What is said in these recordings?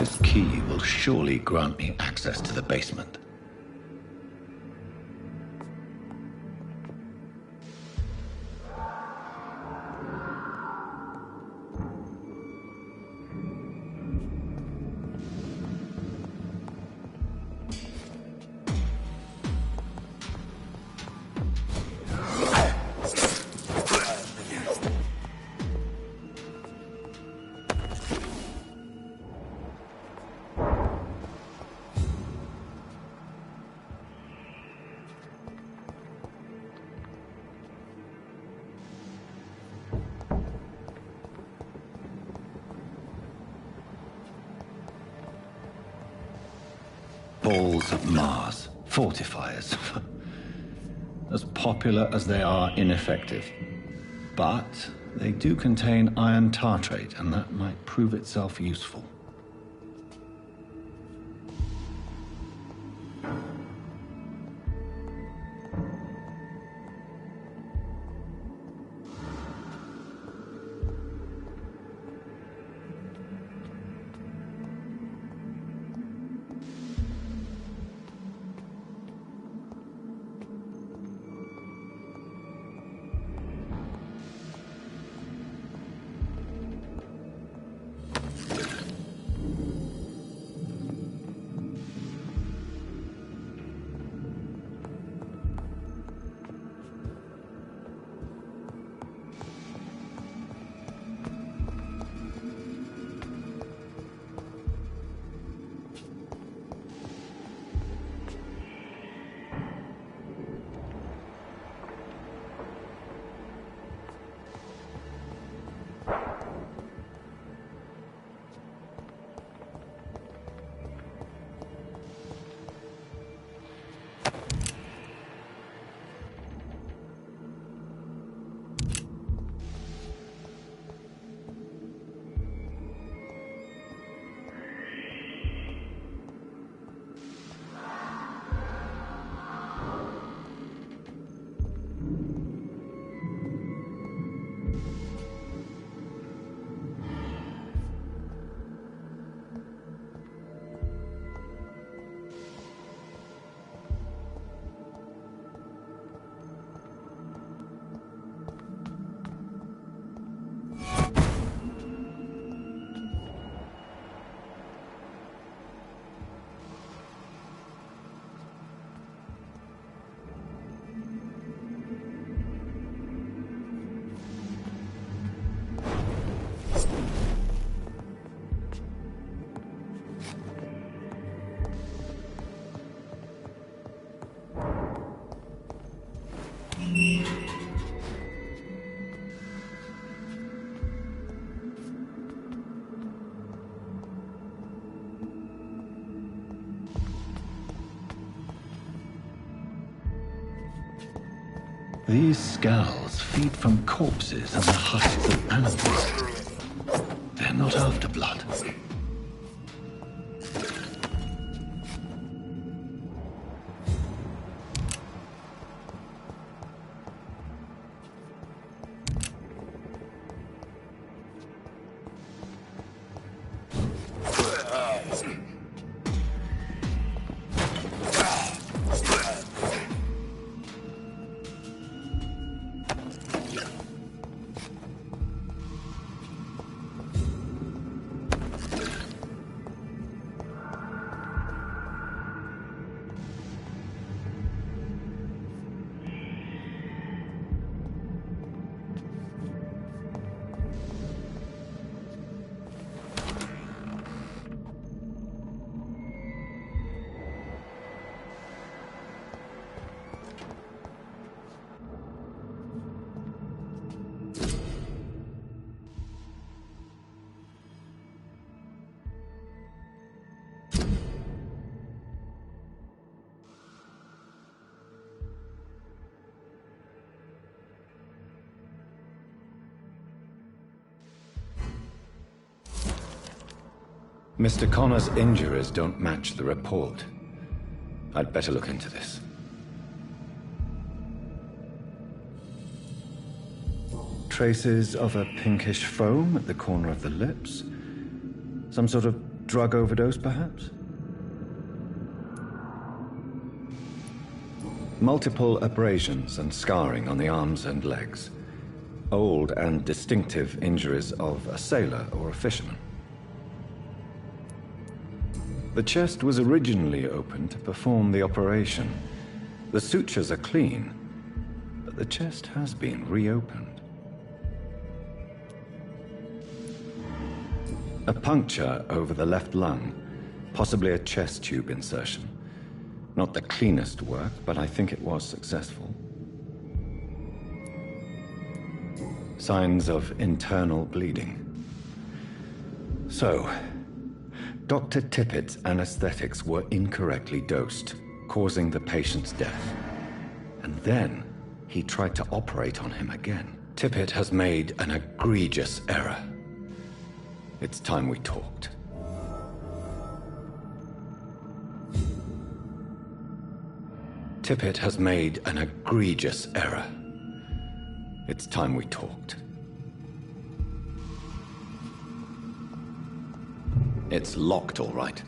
This key will surely grant me access to the basement. Balls of Mars, fortifiers. As popular as they are ineffective. But they do contain iron tartrate, and that might prove itself useful. These skulls feed from corpses and the husks of animals. They're not after blood. Mr. Connor's injuries don't match the report. I'd better look into this. Traces of a pinkish foam at the corner of the lips. Some sort of drug overdose, perhaps? Multiple abrasions and scarring on the arms and legs. Old and distinctive injuries of a sailor or a fisherman. The chest was originally opened to perform the operation. The sutures are clean, but the chest has been reopened. A puncture over the left lung, possibly a chest tube insertion. Not the cleanest work, but I think it was successful. Signs of internal bleeding. So, Dr. Tippett's anesthetics were incorrectly dosed, causing the patient's death. And then he tried to operate on him again. Tippett has made an egregious error. It's time we talked. Tippett has made an egregious error. It's time we talked. It's locked, all right.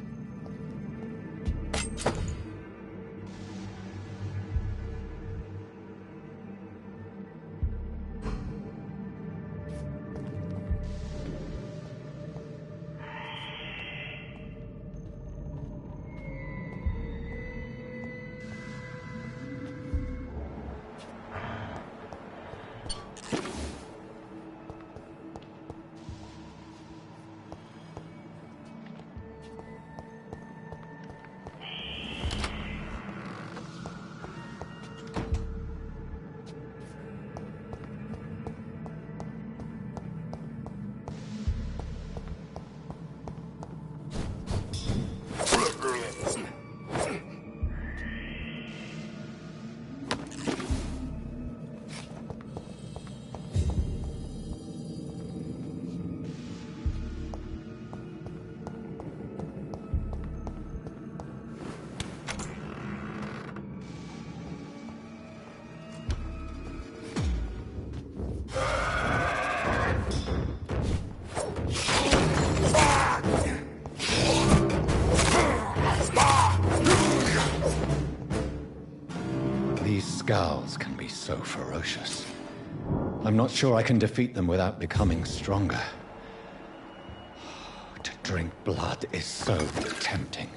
These scowls can be so ferocious. I'm not sure I can defeat them without becoming stronger. To drink blood is so tempting.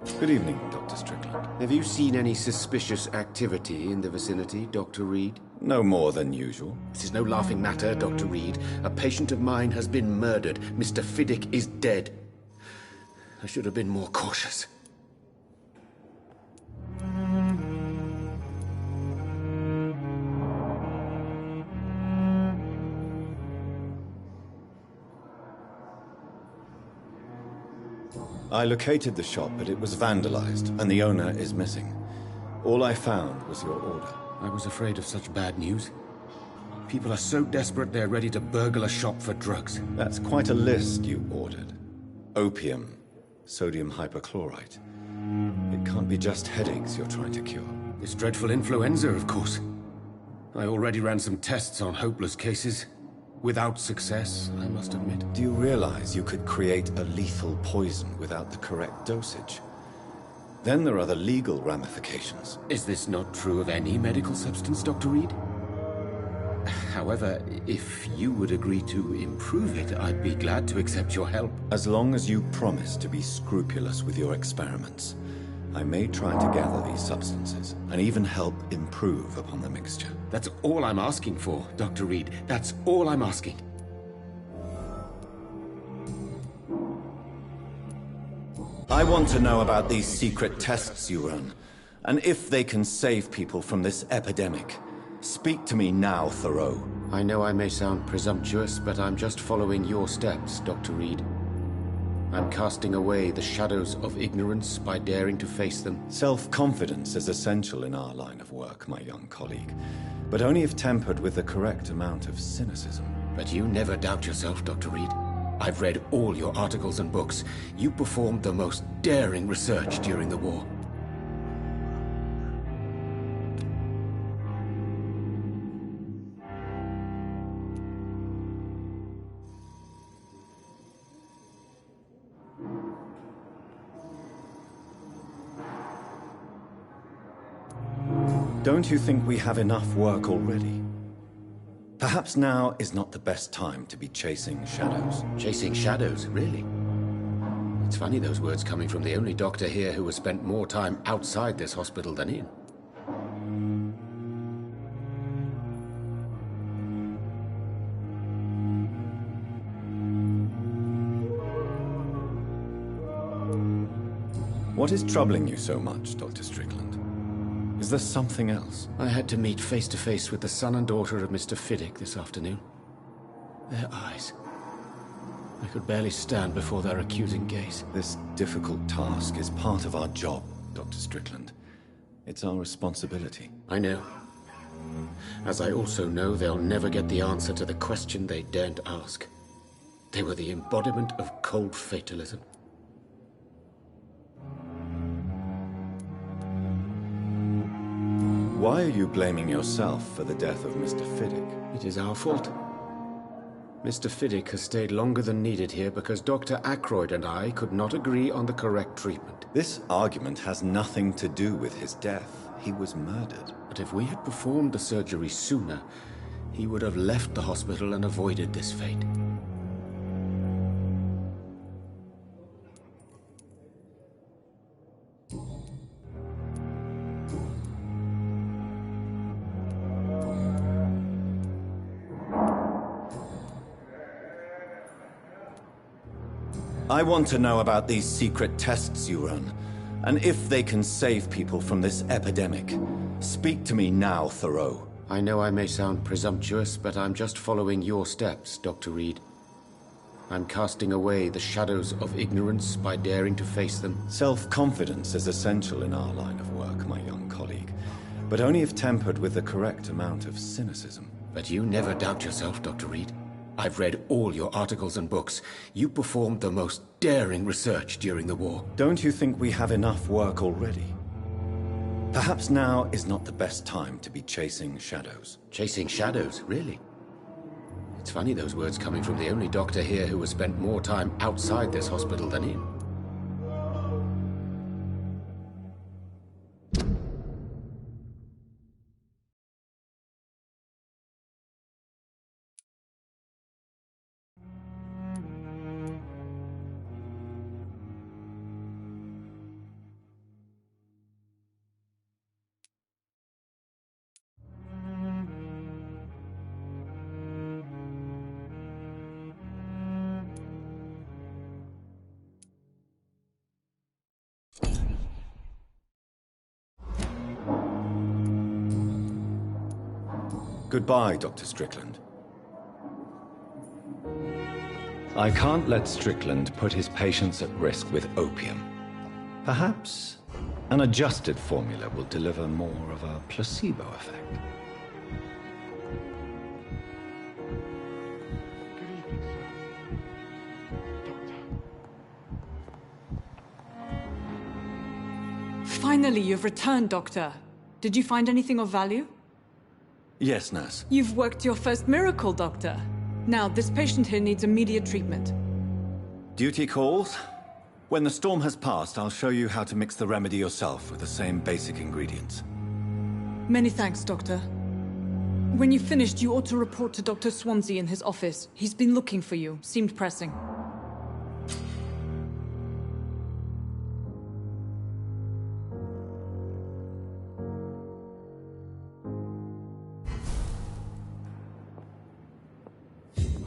Good evening, Dr. Strickland. Have you seen any suspicious activity in the vicinity, Dr. Reed? No more than usual. This is no laughing matter, Dr. Reed. A patient of mine has been murdered. Mr. Fiddick is dead. I should have been more cautious. I located the shop, but it was vandalized, and the owner is missing. All I found was your order. I was afraid of such bad news. People are so desperate they're ready to burgle a shop for drugs. That's quite a list you ordered. Opium, sodium hypochlorite. It can't be just headaches you're trying to cure. This dreadful influenza, of course. I already ran some tests on hopeless cases. Without success, I must admit. Do you realize you could create a lethal poison without the correct dosage? Then there are the legal ramifications. Is this not true of any medical substance, Dr. Reed? However, if you would agree to improve it, I'd be glad to accept your help. As long as you promise to be scrupulous with your experiments, I may try to gather these substances, and even help improve upon the mixture. That's all I'm asking for, Dr. Reed. That's all I'm asking. I want to know about these secret tests you run, and if they can save people from this epidemic. Speak to me now, Thoreau. I know I may sound presumptuous, but I'm just following your steps, Dr. Reed. I'm casting away the shadows of ignorance by daring to face them. Self-confidence is essential in our line of work, my young colleague, but only if tempered with the correct amount of cynicism. But you never doubt yourself, Dr. Reed. I've read all your articles and books. You performed the most daring research during the war. Don't you think we have enough work already? Perhaps now is not the best time to be chasing shadows. Chasing shadows, really? It's funny those words coming from the only doctor here who has spent more time outside this hospital than in. What is troubling you so much, Dr. Strickland? Is there something else? I had to meet face to face with the son and daughter of Mr. Fiddick this afternoon. Their eyes. I could barely stand before their accusing gaze. This difficult task is part of our job, Dr. Strickland. It's our responsibility. I know. As I also know they'll never get the answer to the question they daren't ask. They were the embodiment of cold fatalism. Why are you blaming yourself for the death of Mr. Fiddick? It is our fault. Mr. Fiddick has stayed longer than needed here because Dr. Ackroyd and I could not agree on the correct treatment. This argument has nothing to do with his death. He was murdered. But if we had performed the surgery sooner, he would have left the hospital and avoided this fate. I want to know about these secret tests you run, and if they can save people from this epidemic. Speak to me now, Thoreau. I know I may sound presumptuous, but I'm just following your steps, Dr. Reed. I'm casting away the shadows of ignorance by daring to face them. Self-confidence is essential in our line of work, my young colleague, but only if tempered with the correct amount of cynicism. But you never doubt yourself, Dr. Reed. I've read all your articles and books. You performed the most daring research during the war. Don't you think we have enough work already? Perhaps now is not the best time to be chasing shadows. Chasing shadows, really? It's funny those words coming from the only doctor here who has spent more time outside this hospital than in. Goodbye, Dr. Strickland. I can't let Strickland put his patients at risk with opium. Perhaps an adjusted formula will deliver more of a placebo effect. Good evening, sir. Doctor. Finally, you've returned, Doctor. Did you find anything of value? Yes, nurse. You've worked your first miracle, Doctor. Now, this patient here needs immediate treatment. Duty calls. When the storm has passed, I'll show you how to mix the remedy yourself with the same basic ingredients. Many thanks, Doctor. When you've finished, you ought to report to Dr. Swansea in his office. He's been looking for you. Seemed pressing.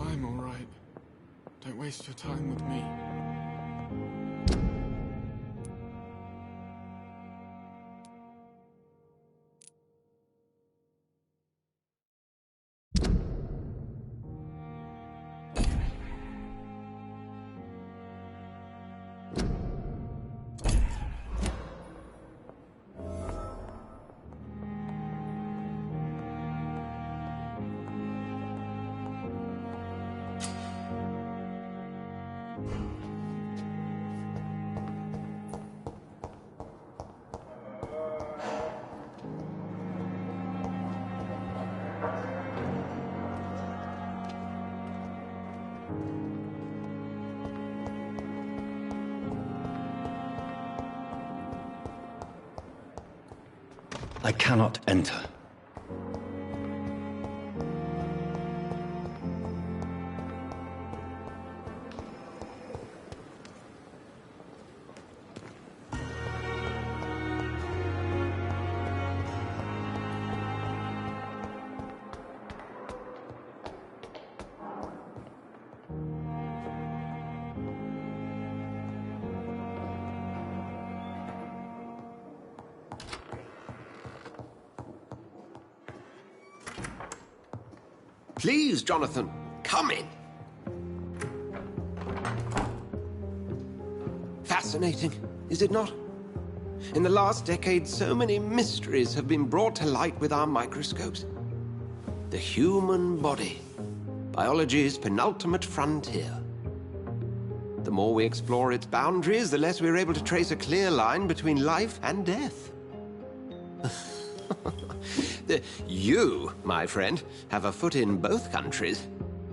I'm all right. Don't waste your time with me. I cannot enter. Please, Jonathan, come in. Fascinating, is it not? In the last decade, so many mysteries have been brought to light with our microscopes. The human body, biology's penultimate frontier. The more we explore its boundaries, the less we're able to trace a clear line between life and death. You, my friend, have a foot in both countries.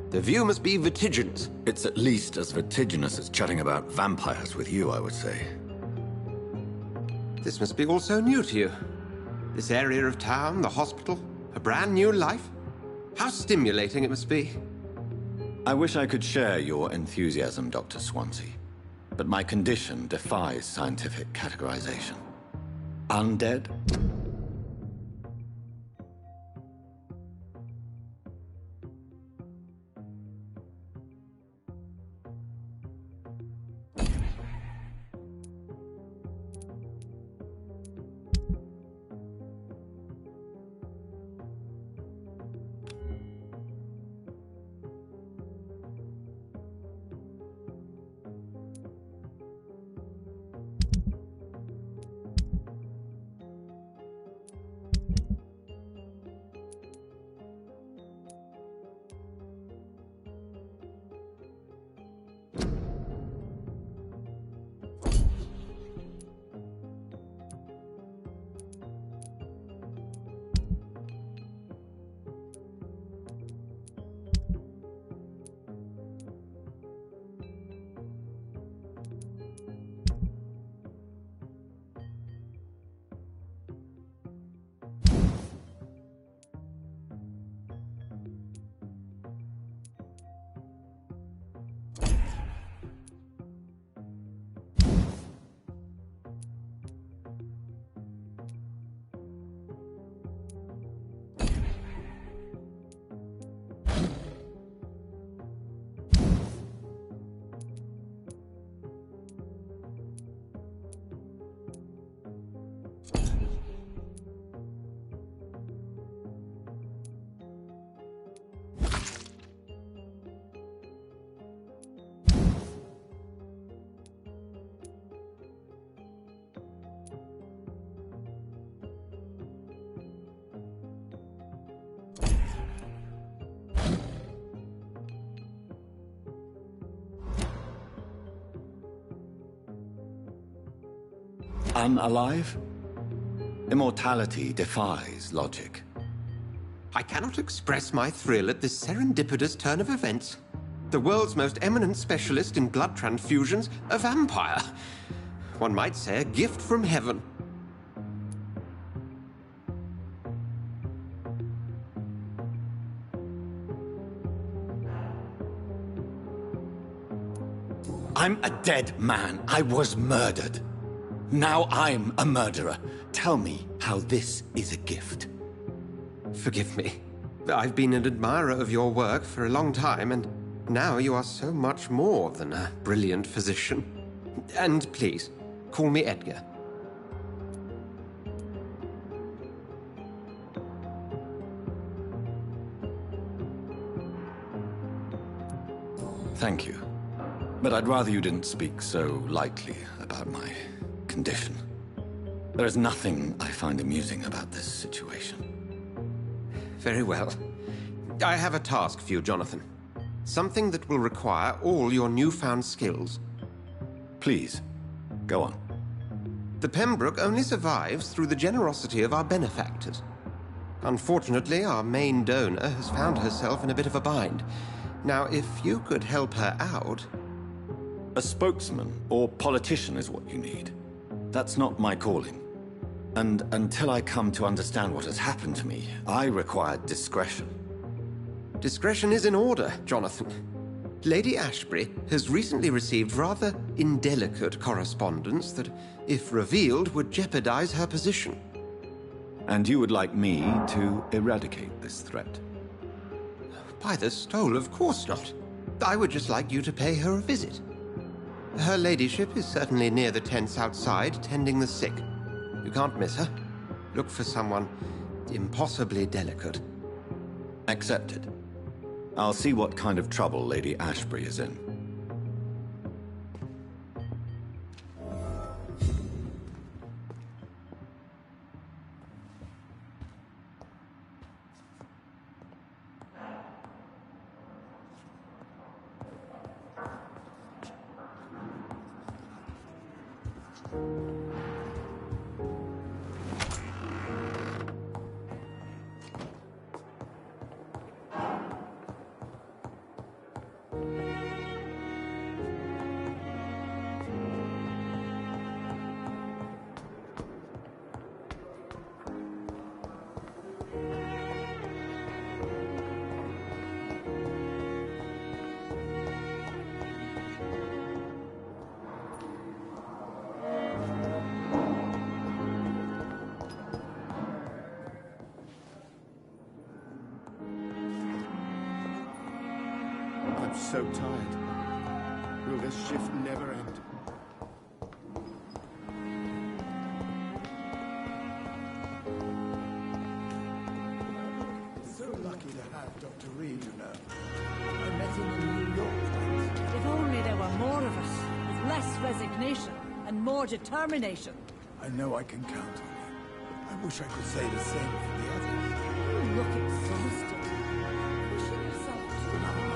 The view must be vertiginous. It's at least as vertiginous as chatting about vampires with you, I would say. This must be all so new to you. This area of town, the hospital, a brand new life. How stimulating it must be. I wish I could share your enthusiasm, Dr. Swansea, but my condition defies scientific categorization. Undead? unalive? Immortality defies logic. I cannot express my thrill at this serendipitous turn of events. The world's most eminent specialist in blood transfusions, a vampire. One might say a gift from heaven. I'm a dead man. I was murdered. Now I'm a murderer. Tell me how this is a gift. Forgive me. I've been an admirer of your work for a long time, and now you are so much more than a brilliant physician. And please, call me Edgar. Thank you. But I'd rather you didn't speak so lightly about my condition. There is nothing I find amusing about this situation. Very well. I have a task for you, Jonathan. Something that will require all your newfound skills. Please, go on. The Pembroke only survives through the generosity of our benefactors. Unfortunately, our main donor has found herself in a bit of a bind. Now, if you could help her out... A spokesman or politician is what you need. That's not my calling. And until I come to understand what has happened to me, I require discretion. Discretion is in order, Jonathan. Lady Ashbury has recently received rather indelicate correspondence that, if revealed, would jeopardize her position. And you would like me to eradicate this threat? By the stole, of course not. I would just like you to pay her a visit. Her ladyship is certainly near the tents outside, tending the sick. You can't miss her. Look for someone impossibly delicate. Accepted. I'll see what kind of trouble Lady Ashbury is in. I'm so tired. Will this shift never end? So lucky to have Dr. Reed, you know. I met him in New York. If only there were more of us, with less resignation and more determination. I know I can count on you. I wish I could say the same for the others. You look exhausted. Pushing yourself too hard.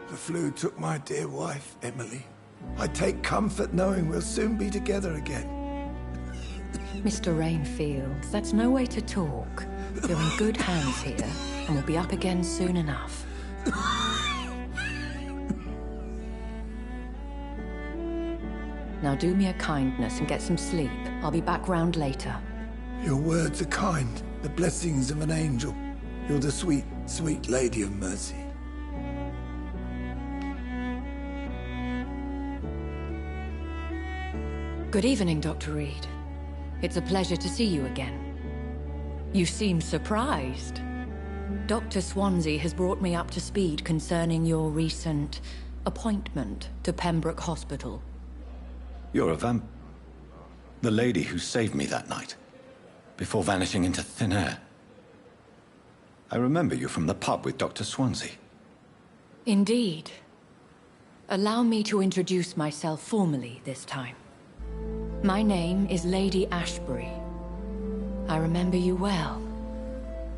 The flu took my dear wife, Emily. I take comfort knowing we'll soon be together again. Mr. Rainfield, that's no way to talk. You're in good hands here, and we'll be up again soon enough. Now do me a kindness and get some sleep. I'll be back round later. Your words are kind, the blessings of an angel. You're the sweet, sweet Lady of Mercy. Good evening, Dr. Reed. It's a pleasure to see you again. You seem surprised. Dr. Swansea has brought me up to speed concerning your recent appointment to Pembroke Hospital. You're a the lady who saved me that night, before vanishing into thin air. I remember you from the pub with Dr. Swansea. Indeed. Allow me to introduce myself formally this time. My name is Lady Ashbury. I remember you well,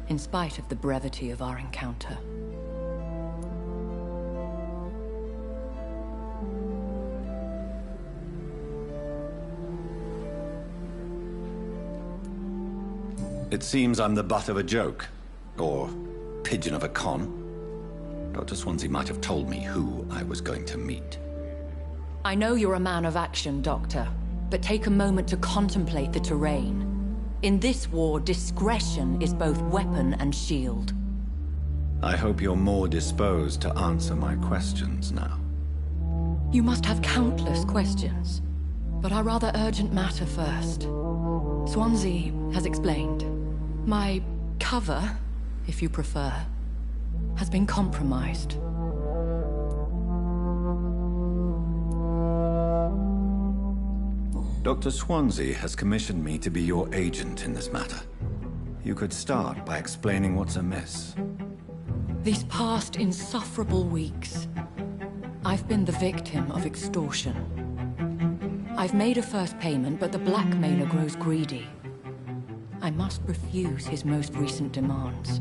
in spite of the brevity of our encounter. It seems I'm the butt of a joke. Or pigeon of a con. Dr. Swansea might have told me who I was going to meet. I know you're a man of action, Doctor, but take a moment to contemplate the terrain. In this war, discretion is both weapon and shield. I hope you're more disposed to answer my questions now. You must have countless questions, but our rather urgent matter first. Swansea has explained. My cover, if you prefer, has been compromised. Dr. Swansea has commissioned me to be your agent in this matter. You could start by explaining what's amiss. These past insufferable weeks, I've been the victim of extortion. I've made a first payment, but the blackmailer grows greedy. I must refuse his most recent demands.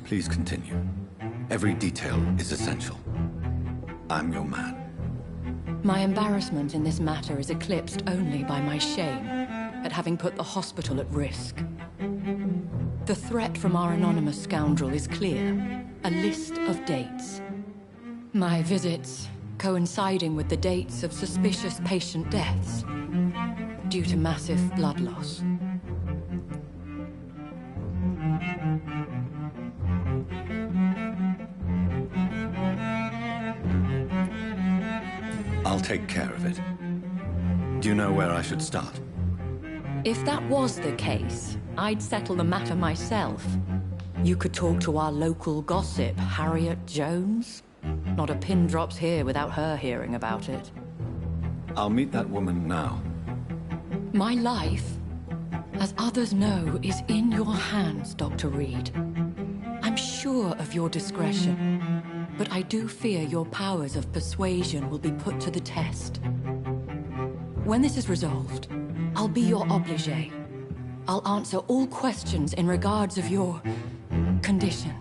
Please continue. Every detail is essential. I'm your man. My embarrassment in this matter is eclipsed only by my shame at having put the hospital at risk. The threat from our anonymous scoundrel is clear. A list of dates. My visits coinciding with the dates of suspicious patient deaths due to massive blood loss. I'll take care of it. Do you know where I should start? If that was the case, I'd settle the matter myself. You could talk to our local gossip, Harriet Jones. Not a pin drops here without her hearing about it. I'll meet that woman now. My life, as others know, is in your hands, Dr. Reed. I'm sure of your discretion, but I do fear your powers of persuasion will be put to the test. When this is resolved, I'll be your obligé. I'll answer all questions in regards of your condition.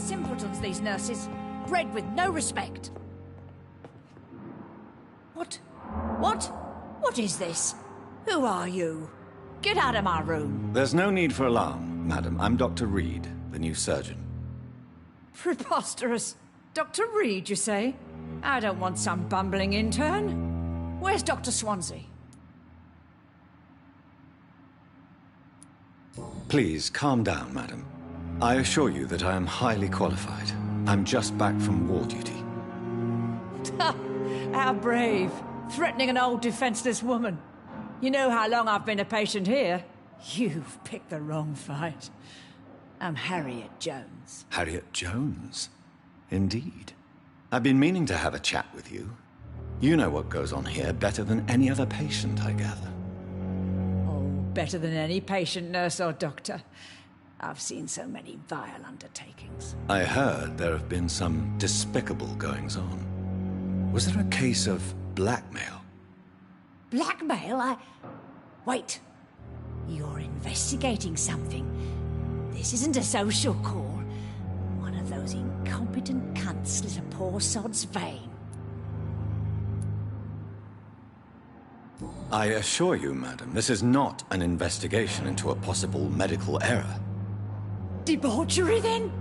simpletons, these nurses. Bred with no respect. What? What? What is this? Who are you? Get out of my room. There's no need for alarm, madam. I'm Dr. Reed, the new surgeon. Preposterous. Dr. Reed, you say? I don't want some bumbling intern. Where's Dr. Swansea? Please, calm down, madam. I assure you that I am highly qualified. I'm just back from war duty. How brave. Threatening an old defenseless woman. You know how long I've been a patient here? You've picked the wrong fight. I'm Harriet Jones. Harriet Jones? Indeed. I've been meaning to have a chat with you. You know what goes on here better than any other patient, I gather. Oh, better than any patient, nurse or doctor. I've seen so many vile undertakings. I heard there have been some despicable goings-on. Was there a case of blackmail? Blackmail? Wait. You're investigating something. This isn't a social call. One of those incompetent cunts slit a poor sod's vein. I assure you, madam, this is not an investigation into a possible medical error. Debauchery, then?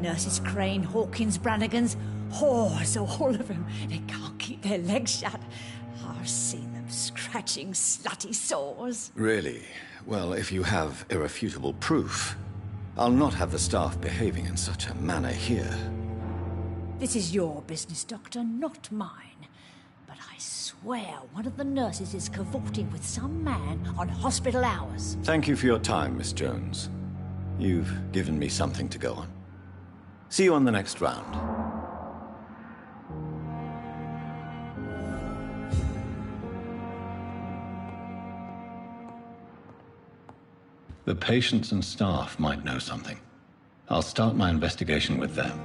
Nurses Crane, Hawkins, Brannigans, whores, all of them. They can't keep their legs shut. I've seen them scratching slutty sores. Really? Well, if you have irrefutable proof, I'll not have the staff behaving in such a manner here. This is your business, Doctor, not mine. But I swear one of the nurses is cavorting with some man on hospital hours. Thank you for your time, Miss Jones. You've given me something to go on. See you on the next round. The patients and staff might know something. I'll start my investigation with them.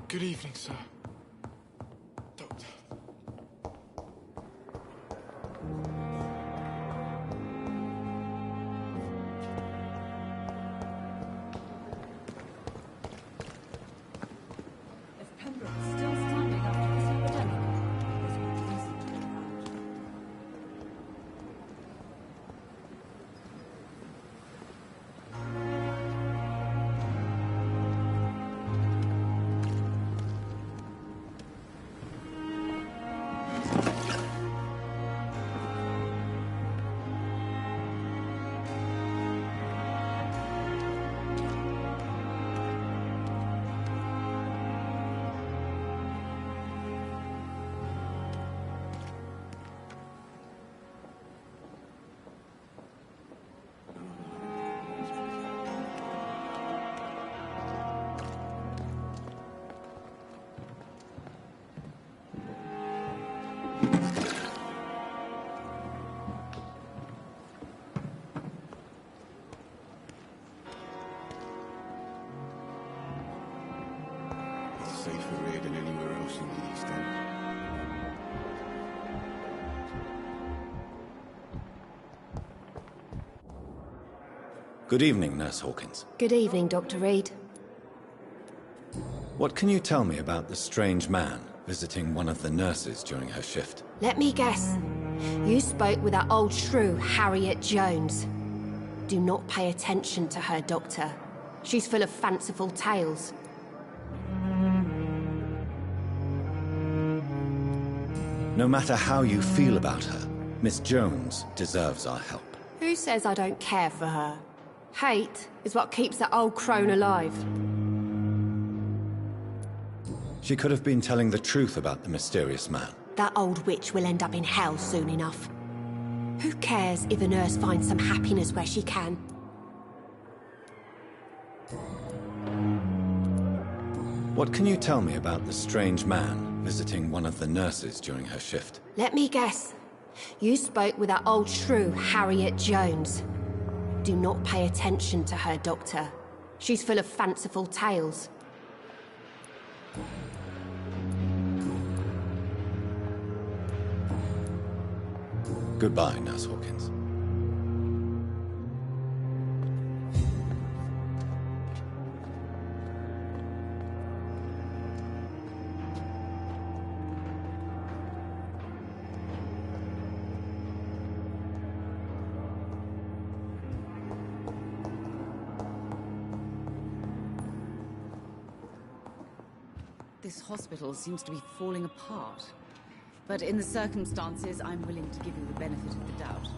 Good evening, sir. Doctor. If Pembroke is still standing after this epidemic, there's no reason to be proud. Good evening, Nurse Hawkins. Good evening, Dr. Reed. What can you tell me about the strange man visiting one of the nurses during her shift? Let me guess. You spoke with that old shrew, Harriet Jones. Do not pay attention to her, Doctor. She's full of fanciful tales. No matter how you feel about her, Miss Jones deserves our help. Who says I don't care for her? Hate is what keeps that old crone alive. She could have been telling the truth about the mysterious man. That old witch will end up in hell soon enough. Who cares if a nurse finds some happiness where she can? What can you tell me about the strange man visiting one of the nurses during her shift? Let me guess. You spoke with that old shrew, Harriet Jones. Do not pay attention to her, Doctor. She's full of fanciful tales. Goodbye, Nurse Hawkins. This hospital seems to be falling apart. But in the circumstances, I'm willing to give you the benefit of the doubt.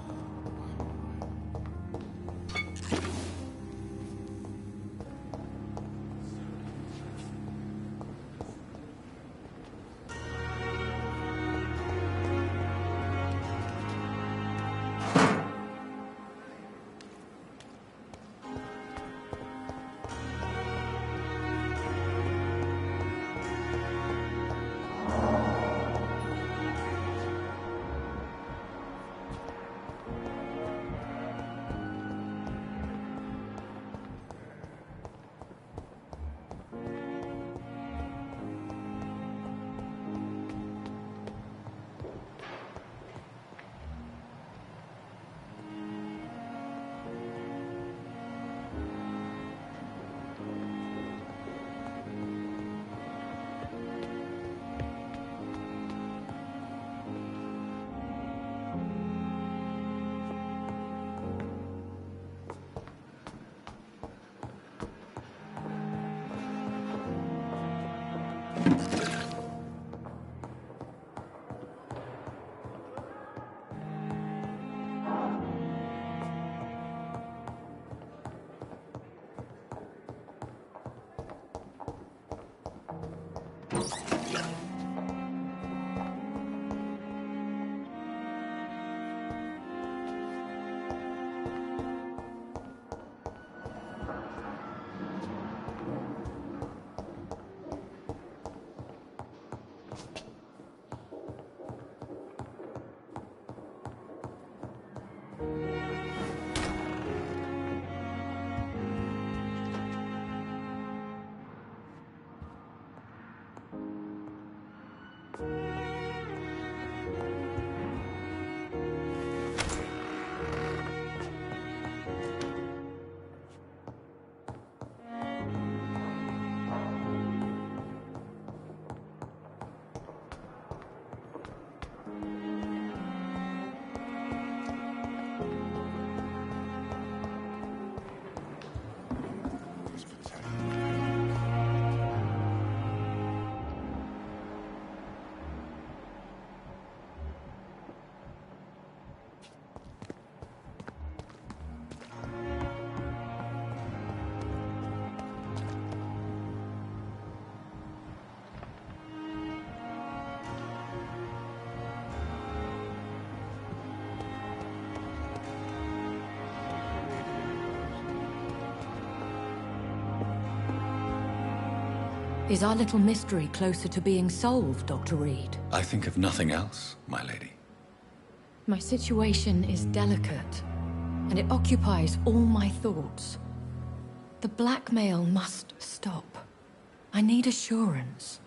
Is our little mystery closer to being solved, Dr. Reed? I think of nothing else, my lady. My situation is delicate, and it occupies all my thoughts. The blackmail must stop. I need assurance.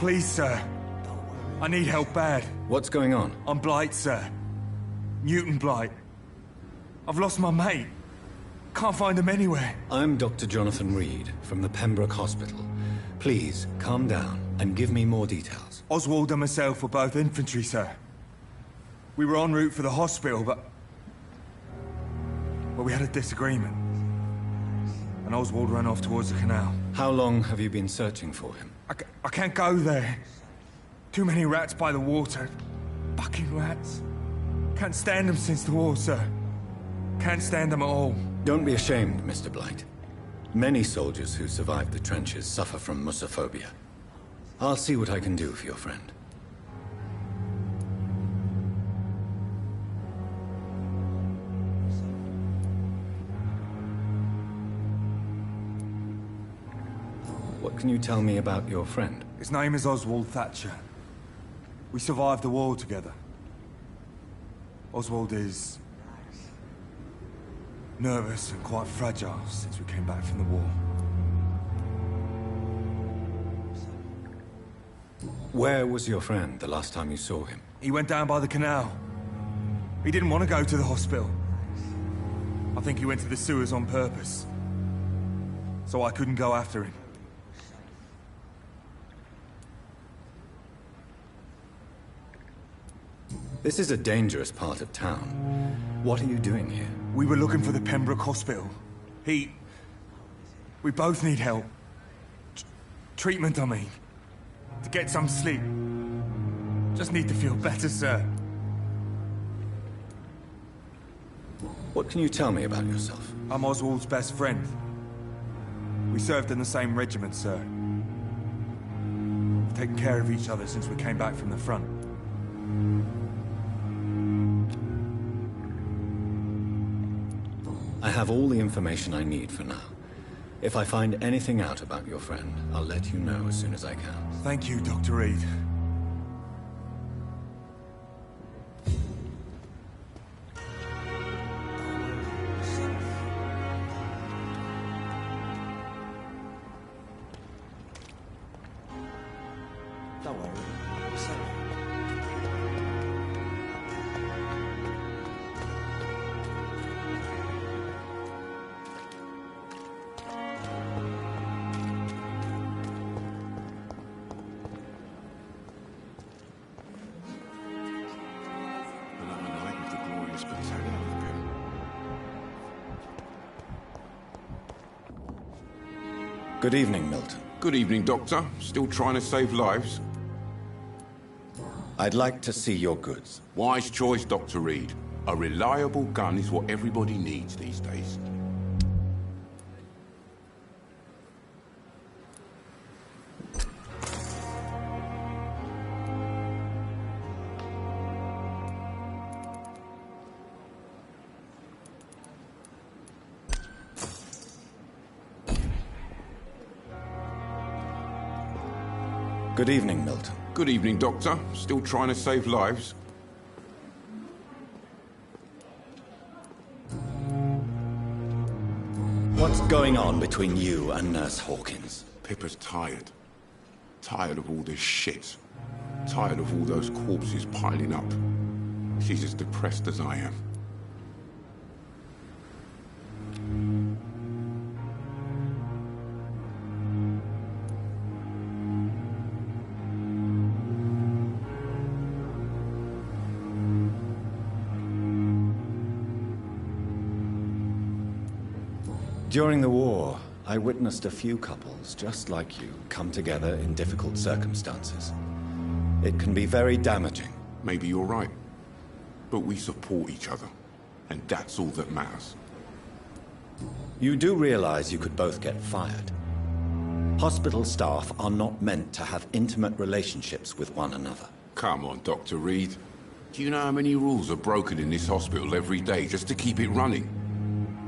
Please, sir. I need help bad. What's going on? I'm Blight, sir. Newton Blight. I've lost my mate. Can't find him anywhere. I'm Dr. Jonathan Reed from the Pembroke Hospital. Please, calm down and give me more details. Oswald and myself were both infantry, sir. We were en route for the hospital, but we had a disagreement. And Oswald ran off towards the canal. How long have you been searching for him? I can't go there. Too many rats by the water. Fucking rats. Can't stand them since the war, sir. Can't stand them at all. Don't be ashamed, Mr. Blight. Many soldiers who survived the trenches suffer from musophobia. I'll see what I can do for your friend. What can you tell me about your friend? His name is Oswald Thatcher. We survived the war together. Oswald is nervous and quite fragile since we came back from the war. Where was your friend the last time you saw him? He went down by the canal. He didn't want to go to the hospital. I think he went to the sewers on purpose. So I couldn't go after him. This is a dangerous part of town. What are you doing here? We were looking for the Pembroke Hospital. We both need help. Treatment, I mean. To get some sleep. Just need to feel better, sir. What can you tell me about yourself? I'm Oswald's best friend. We served in the same regiment, sir. We've taken care of each other since we came back from the front. I have all the information I need for now. If I find anything out about your friend, I'll let you know as soon as I can. Thank you, Dr. Reed. Don't worry. Good evening, Milton. Good evening, Doctor. Still trying to save lives? I'd like to see your goods. Wise choice, Dr. Reed. A reliable gun is what everybody needs these days. Good evening, Milton. Good evening, Doctor. Still trying to save lives? What's going on between you and Nurse Hawkins? Pippa's tired. Tired of all this shit. Tired of all those corpses piling up. She's as depressed as I am. During the war, I witnessed a few couples just like you come together in difficult circumstances. It can be very damaging. Maybe you're right. But we support each other. And that's all that matters. You do realize you could both get fired. Hospital staff are not meant to have intimate relationships with one another. Come on, Dr. Reed. Do you know how many rules are broken in this hospital every day just to keep it running?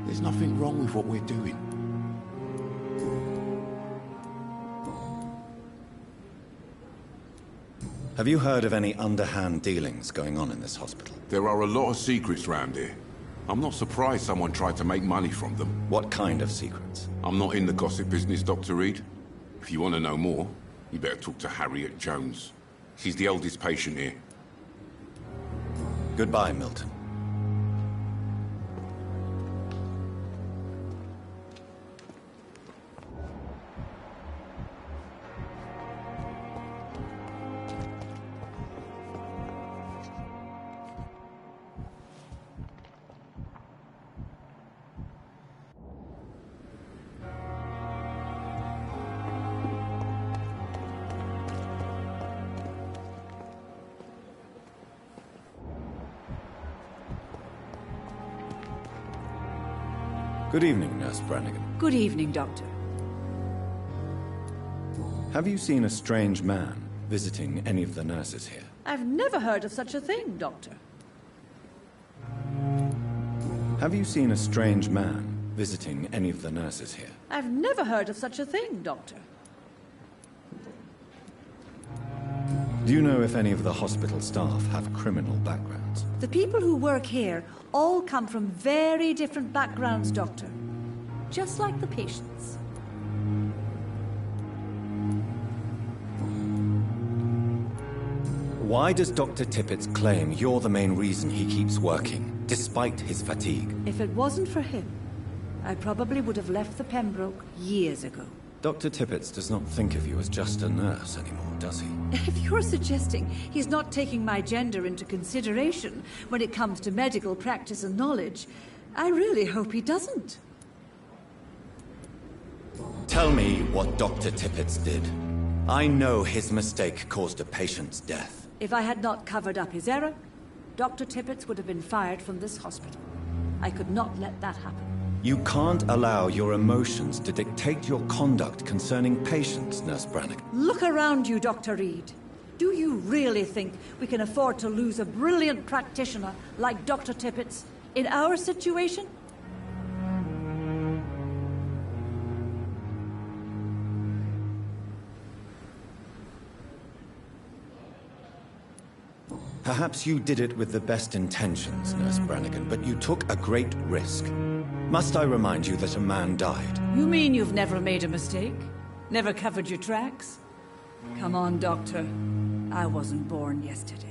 There's nothing wrong with what we're doing. Have you heard of any underhand dealings going on in this hospital? There are a lot of secrets round here. I'm not surprised someone tried to make money from them. What kind of secrets? I'm not in the gossip business, Dr. Reed. If you want to know more, You better talk to Harriet Jones. She's the oldest patient here. Goodbye, Milton. Good evening, Nurse Brannigan. Good evening, Doctor. Have you seen a strange man visiting any of the nurses here? I've never heard of such a thing, Doctor. Have you seen a strange man visiting any of the nurses here? I've never heard of such a thing, Doctor. Do you know if any of the hospital staff have criminal backgrounds? The people who work here all come from very different backgrounds, Doctor. Just like the patients. Why does Dr. Tippett claim you're the main reason he keeps working, despite his fatigue? If it wasn't for him, I probably would have left the Pembroke years ago. Dr. Tippett does not think of you as just a nurse anymore, does he? If you're suggesting he's not taking my gender into consideration when it comes to medical practice and knowledge, I really hope he doesn't. Tell me what Dr. Tippett did. I know his mistake caused a patient's death. If I had not covered up his error, Dr. Tippett would have been fired from this hospital. I could not let that happen. You can't allow your emotions to dictate your conduct concerning patients, Nurse Brannigan. Look around you, Dr. Reed. Do you really think we can afford to lose a brilliant practitioner like Dr. Tippett in our situation? Perhaps you did it with the best intentions, Nurse Brannigan, but you took a great risk. Must I remind you that a man died? You mean you've never made a mistake? Never covered your tracks? Come on, Doctor. I wasn't born yesterday.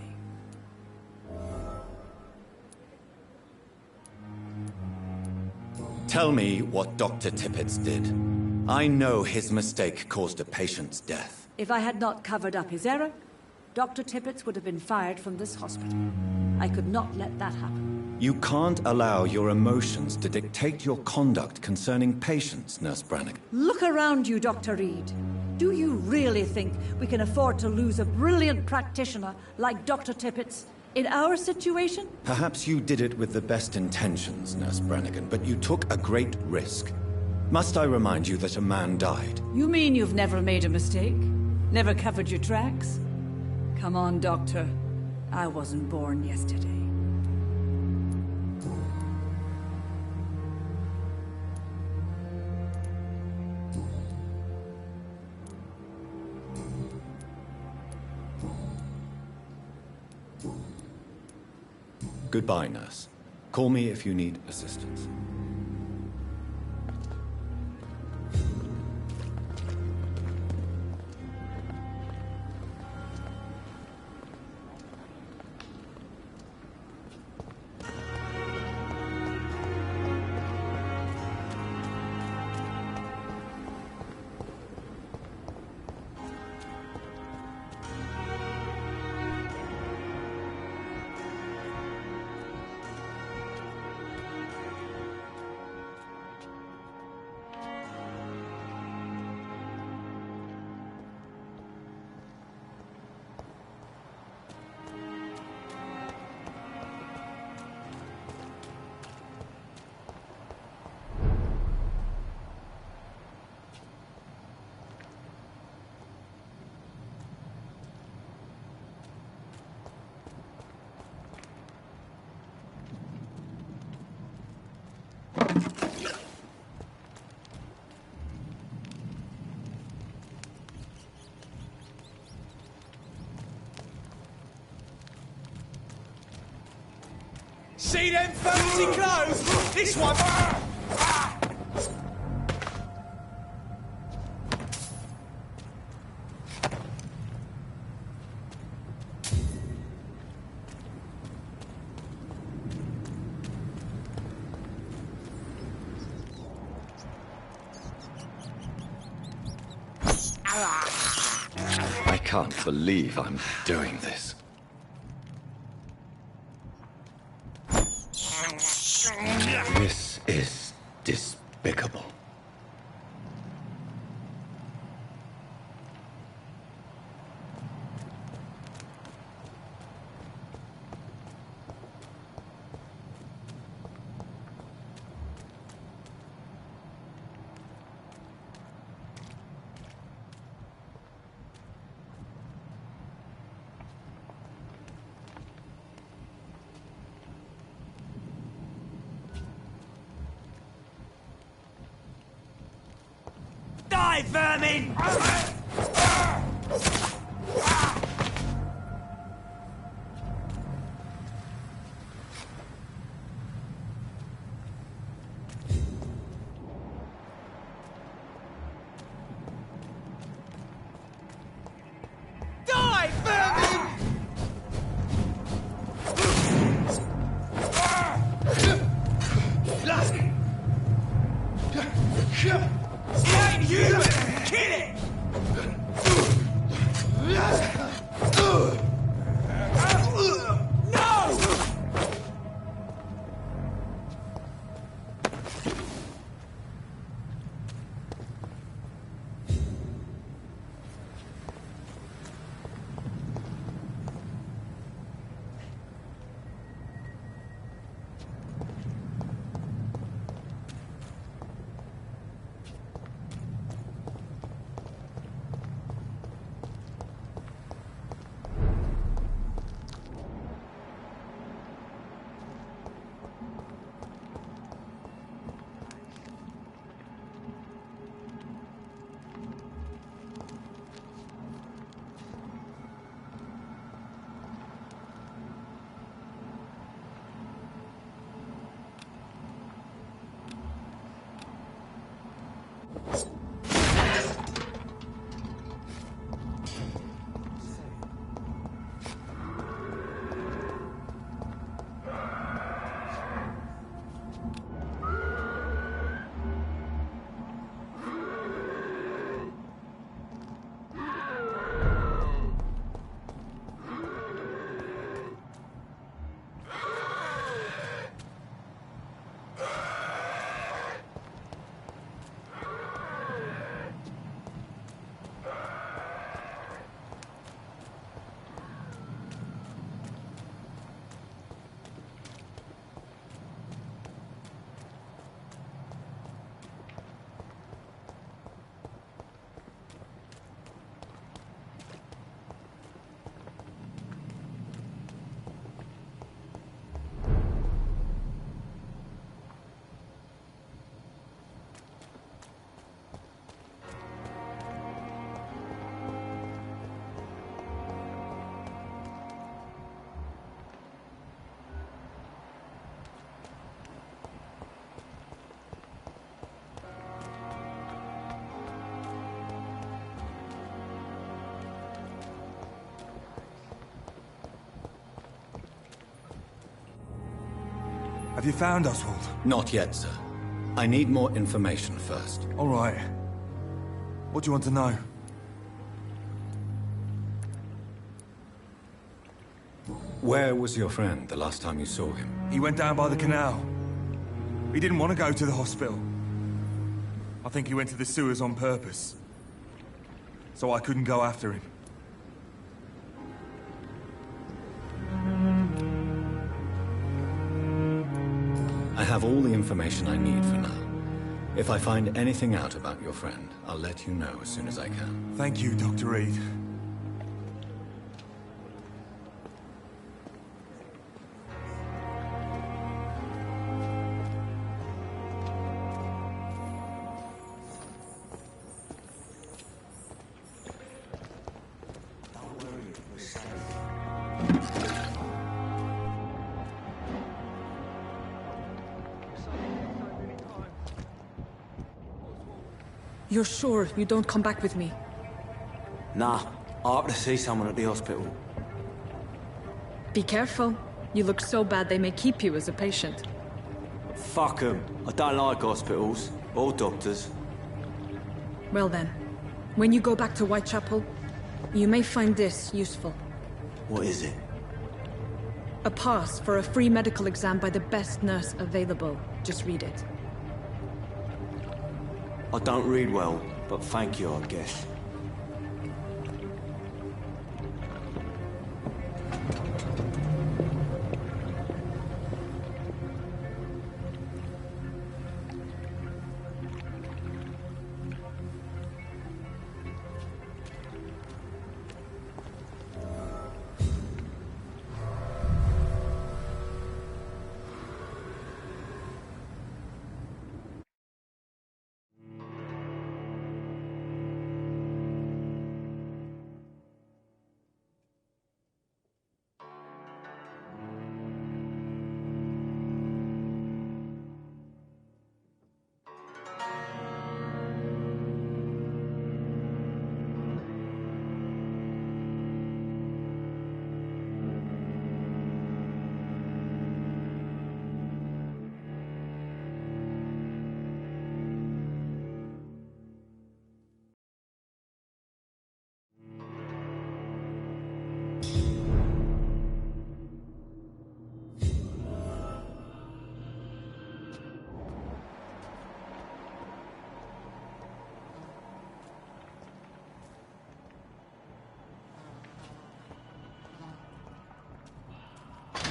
Tell me what Dr. Tippett did. I know his mistake caused a patient's death. If I had not covered up his error, Dr. Tippett would have been fired from this hospital. I could not let that happen. You can't allow your emotions to dictate your conduct concerning patients, Nurse Brannigan. Look around you, Dr. Reed. Do you really think we can afford to lose a brilliant practitioner like Dr. Tippett in our situation? Perhaps you did it with the best intentions, Nurse Brannigan, but you took a great risk. Must I remind you that a man died? You mean you've never made a mistake? Never covered your tracks? Come on, Doctor. I wasn't born yesterday. Goodbye, nurse. Call me if you need assistance. See them fancy clothes? This one... I can't believe I'm doing this. This is despicable. Die, vermin! Die, vermin! It ain't human! Kill it! No! Have you found Oswald? Not yet, sir. I need more information first. All right. What do you want to know? Where was your friend the last time you saw him? He went down by the canal. He didn't want to go to the hospital. I think he went to the sewers on purpose. So I couldn't go after him. I have all the information I need for now. If I find anything out about your friend, I'll let you know as soon as I can. Thank you, Dr. Reed. You're sure you don't come back with me? Nah, I have to see someone at the hospital. Be careful. You look so bad they may keep you as a patient. Fuck 'em. I don't like hospitals. Or doctors. Well then, When you go back to Whitechapel, you may find this useful. What is it? A pass for a free medical exam by the best nurse available. Just read it. I don't read well, but thank you, I guess.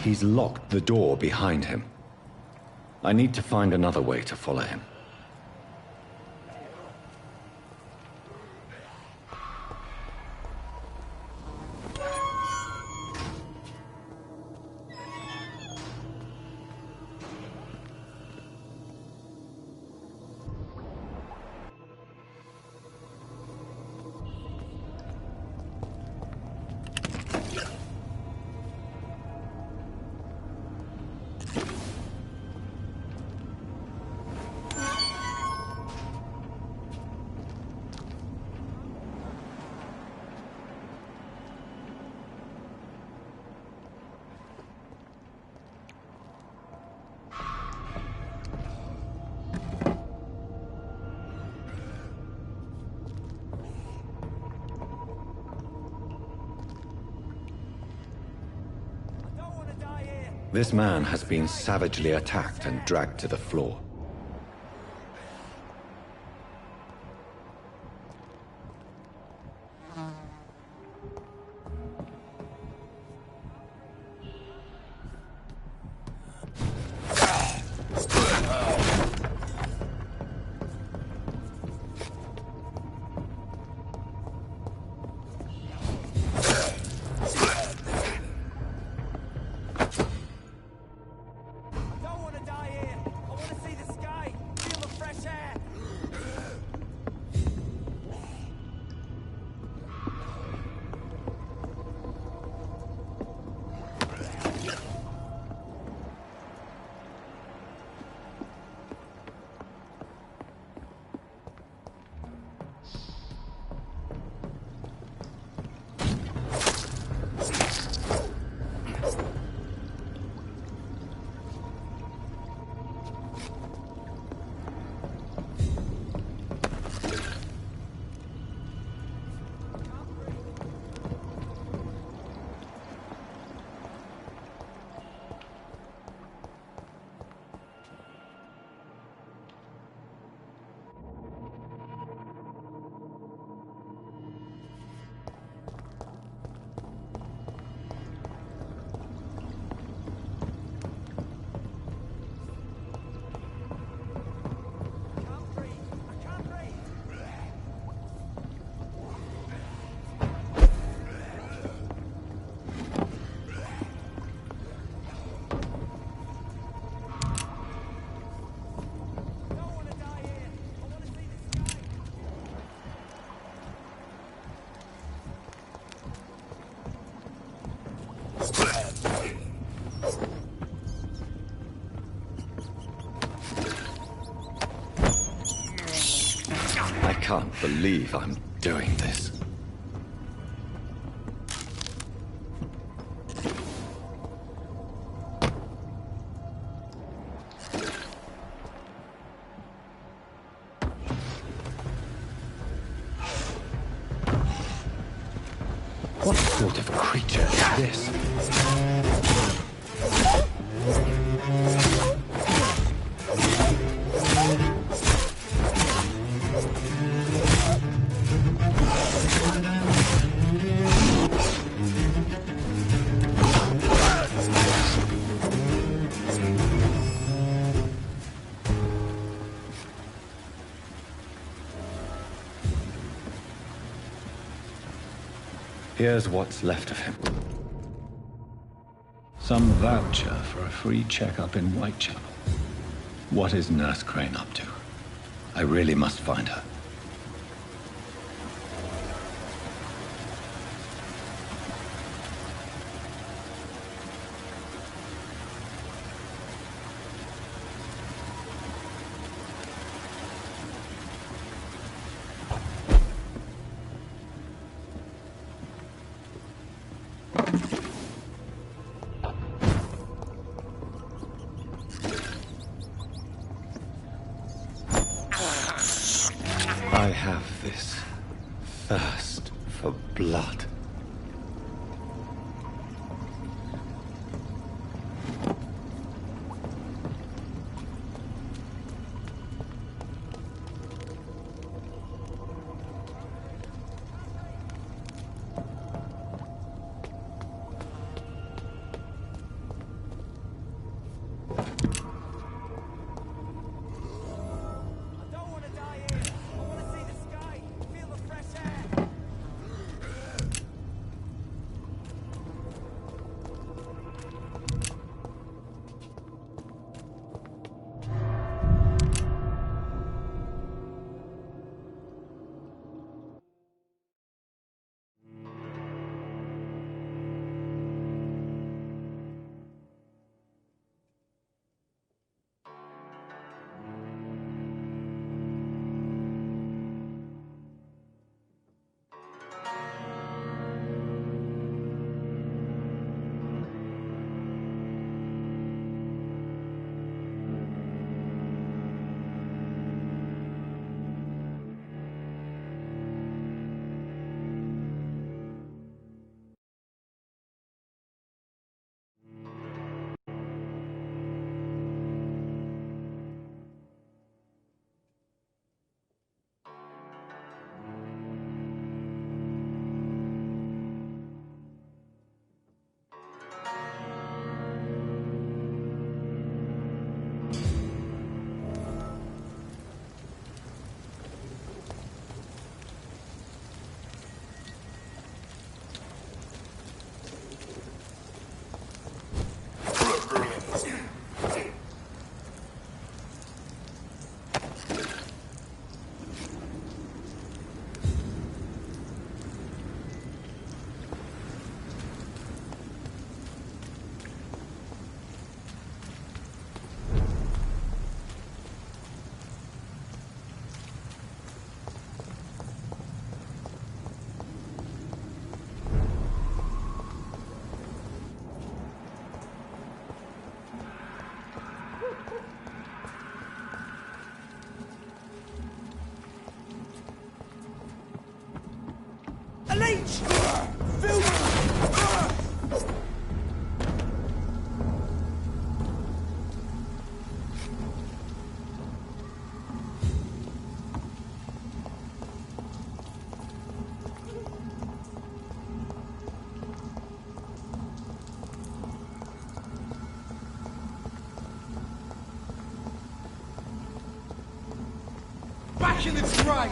He's locked the door behind him. I need to find another way to follow him. This man has been savagely attacked and dragged to the floor. I can't believe I'm doing this. sort of creature is this? Here's what's left of him. Some voucher for a free checkup in Whitechapel. What is Nurse Crane up to? I really must find her. I have this thirst for blood. A leech! Back in its grave!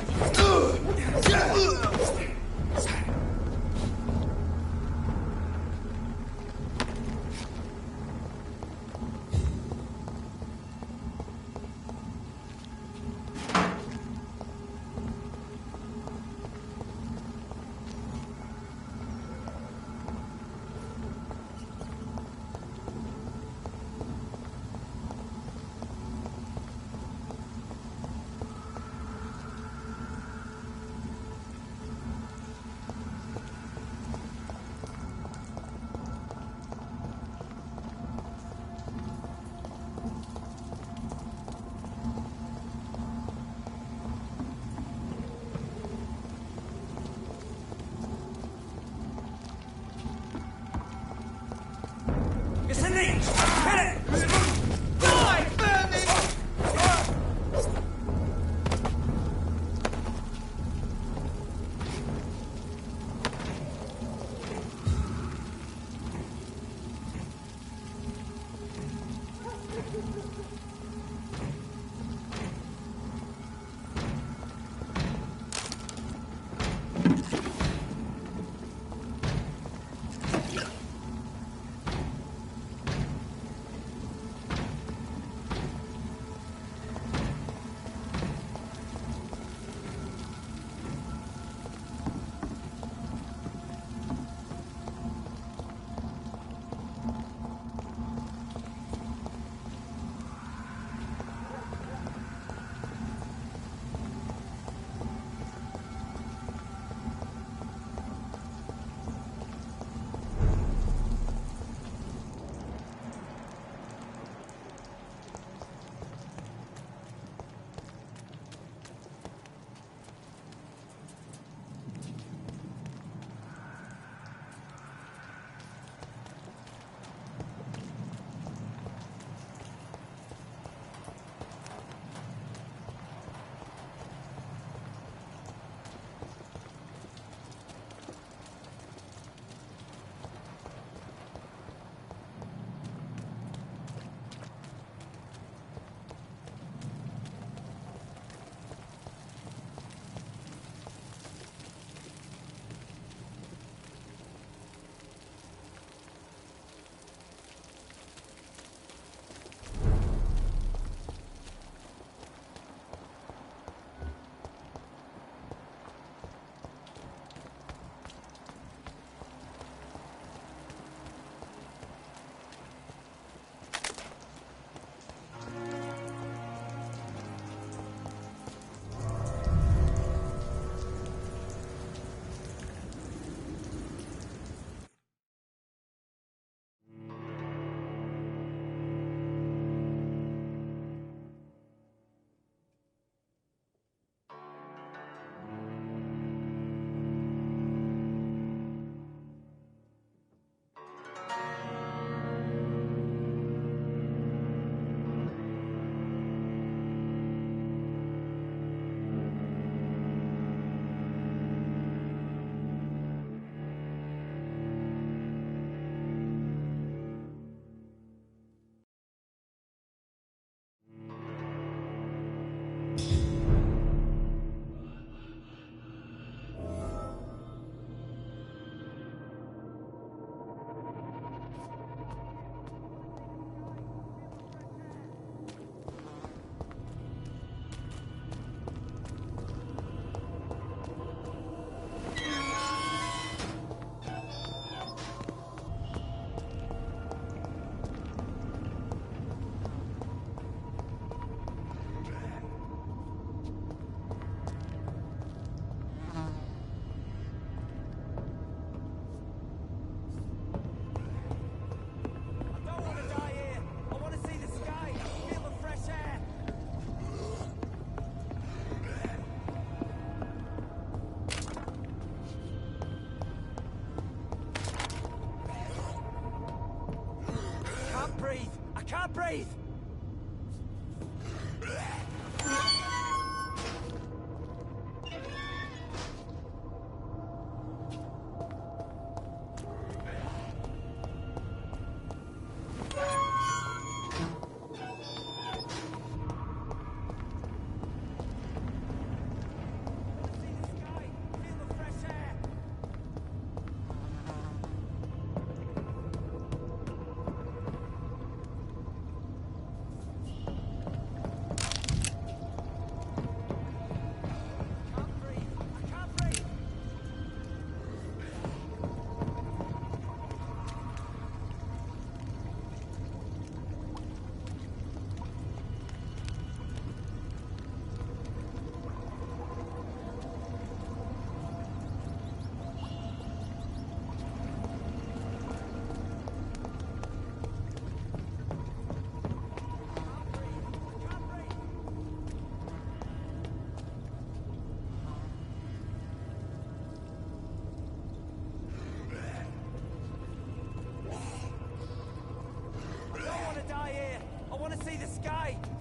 breathe!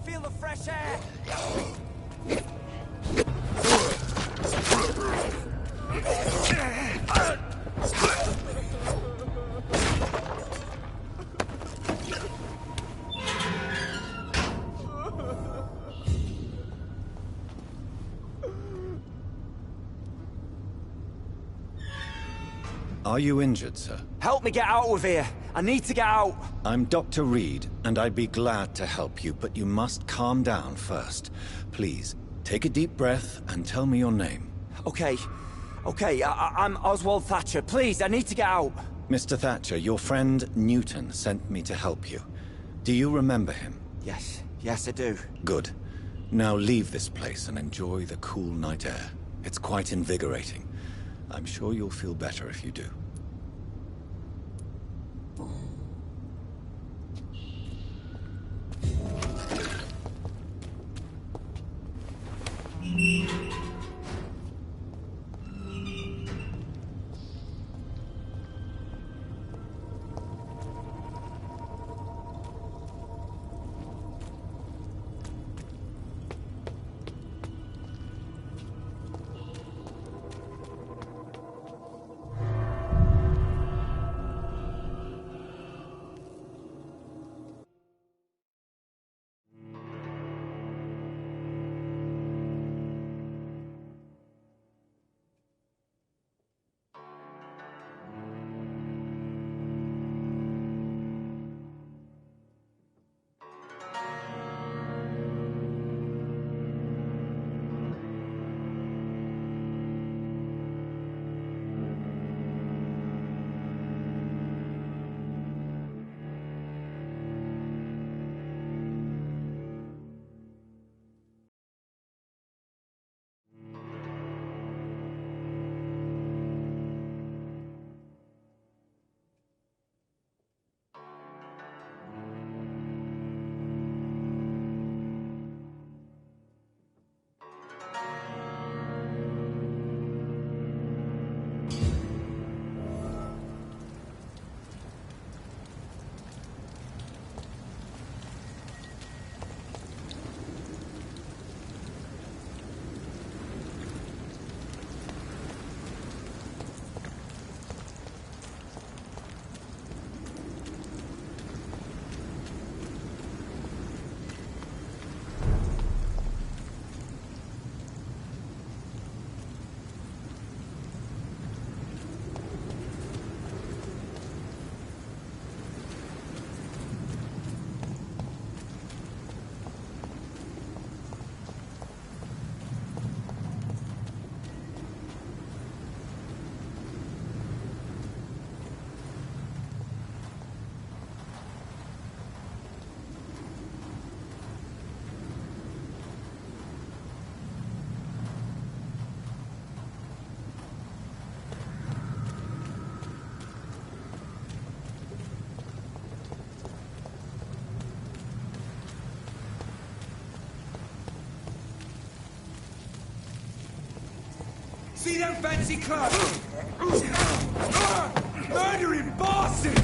Feel the fresh air! Are you injured, sir? Help me get out of here! I need to get out! I'm Dr. Reed, and I'd be glad to help you, but you must calm down first. Please, take a deep breath and tell me your name. Okay. I'm Oswald Thatcher. Please, I need to get out. Mr. Thatcher, your friend Newton sent me to help you. Do you remember him? Yes, I do. Good. Now leave this place and enjoy the cool night air. It's quite invigorating. I'm sure you'll feel better if you do. See them fancy clothes? Murdering bastard!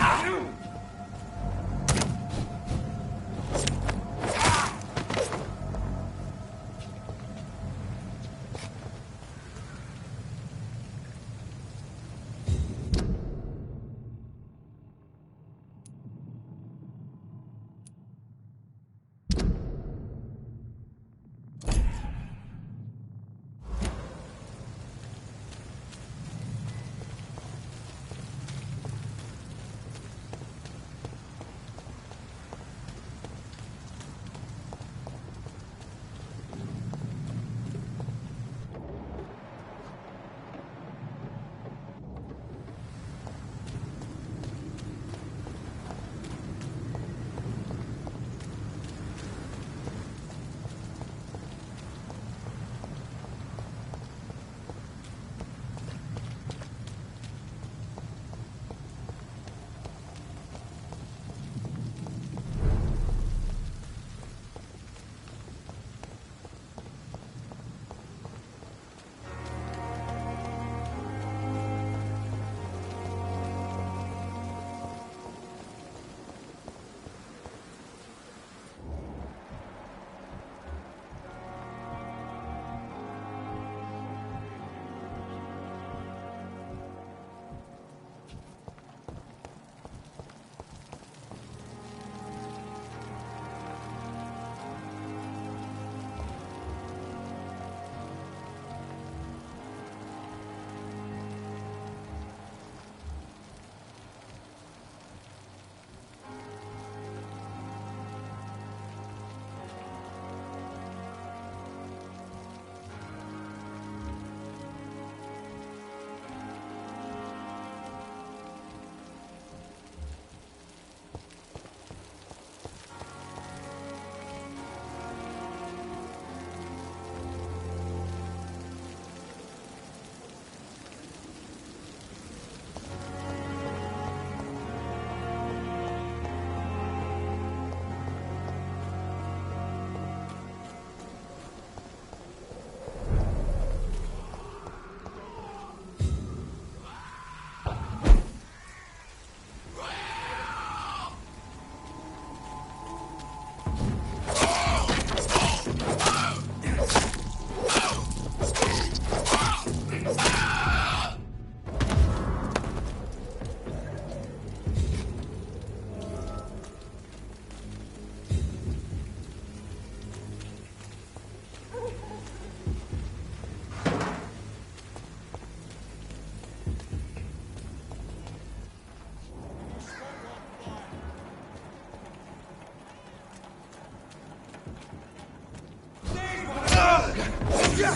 Come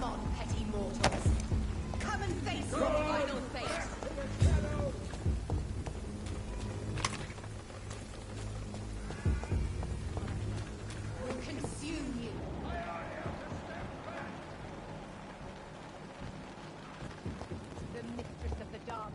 on, petty mortals. Come and face your final fate. We'll consume you. The mistress of the dark.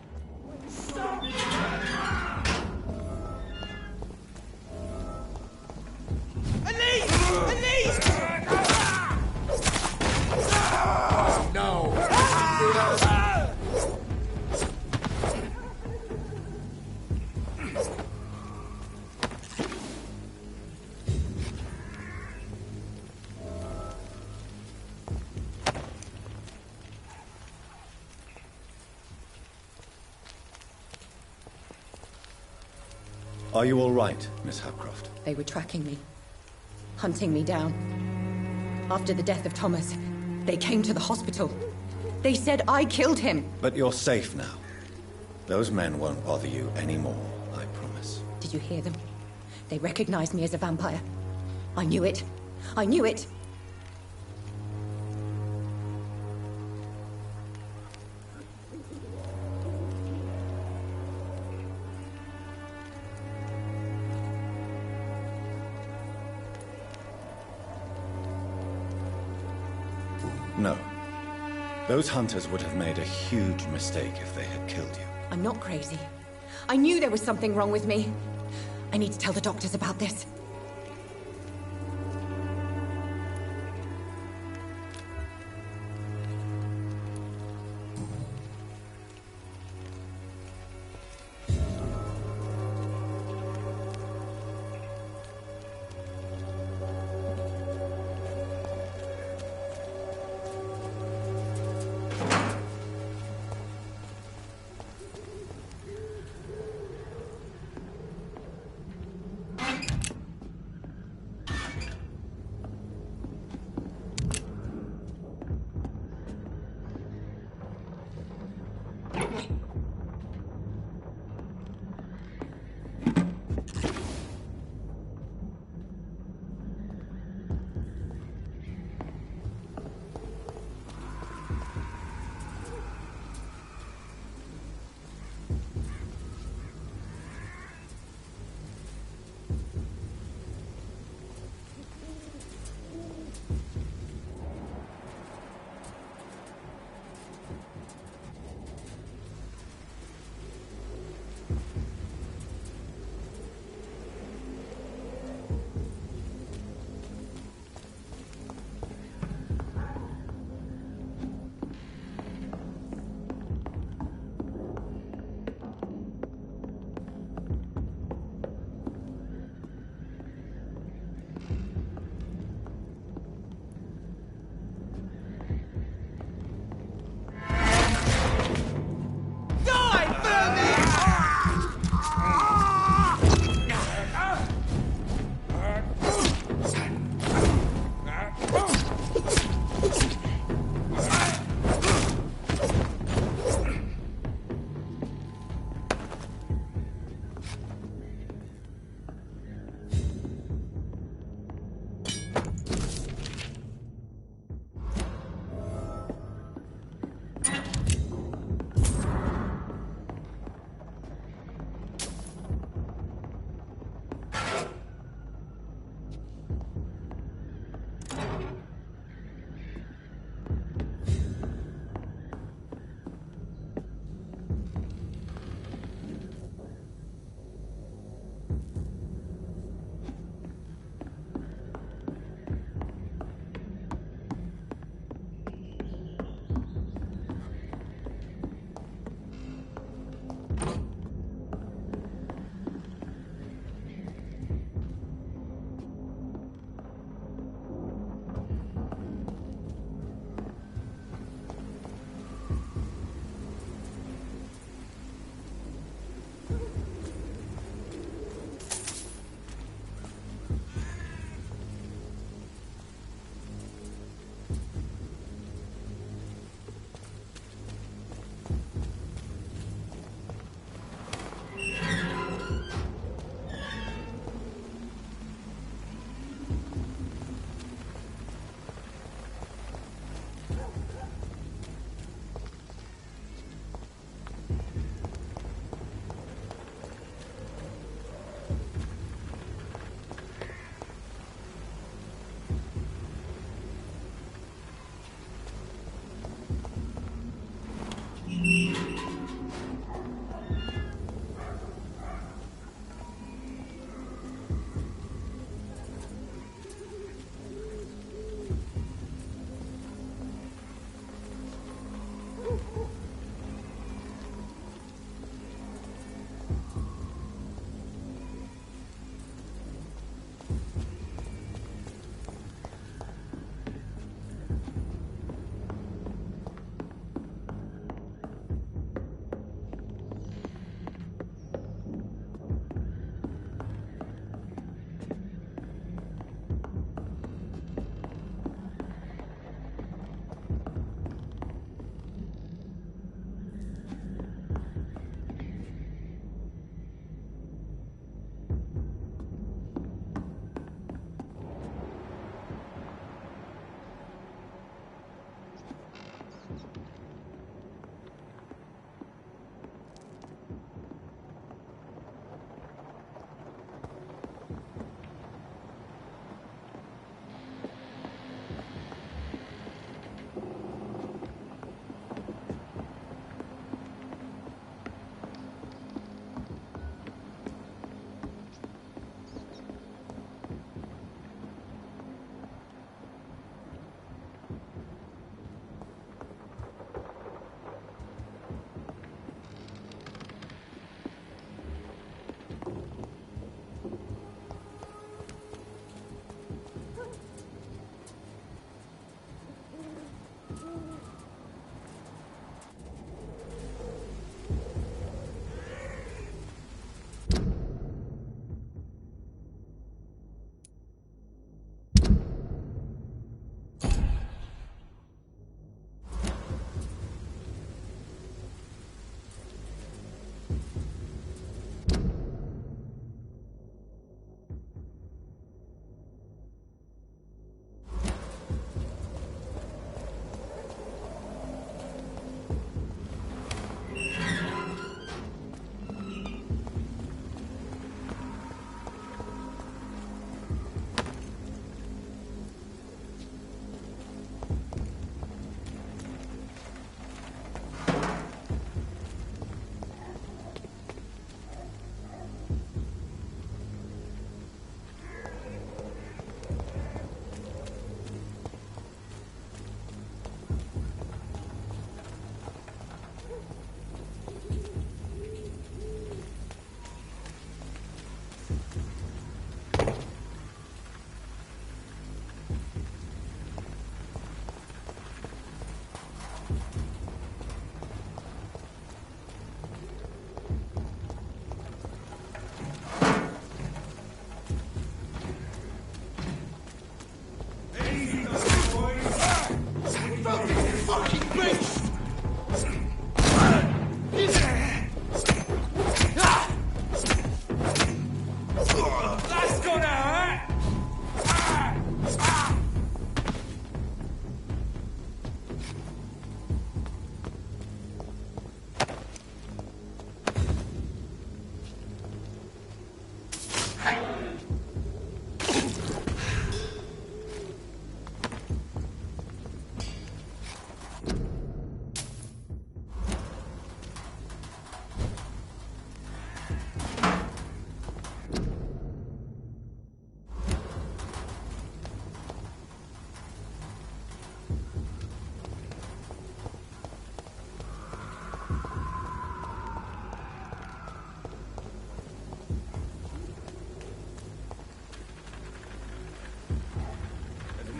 Are you all right, Miss Hapcroft? They were tracking me, hunting me down. After the death of Thomas, they came to the hospital. They said I killed him. But you're safe now. Those men won't bother you anymore, I promise. Did you hear them? They recognized me as a vampire. I knew it. I knew it. No. Those hunters would have made a huge mistake if they had killed you. I'm not crazy. I knew there was something wrong with me. I need to tell the doctors about this.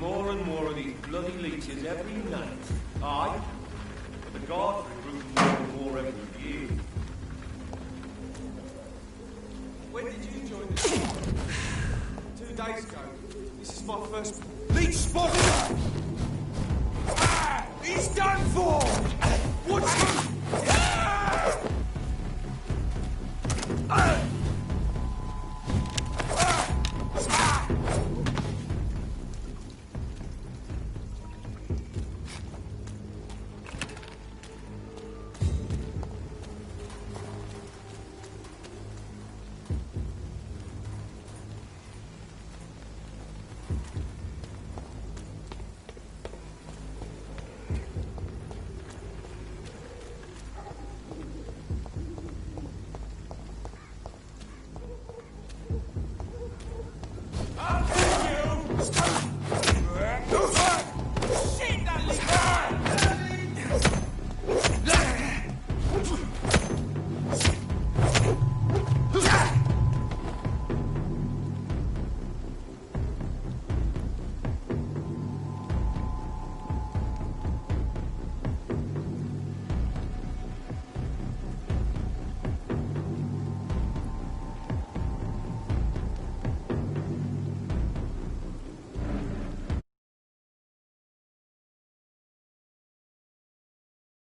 more and more of these bloody leeches every night. Aye, but the guards recruit more and more every year. When did you join the team? 2 days ago. This is my first leech spot. He's done for! What's he?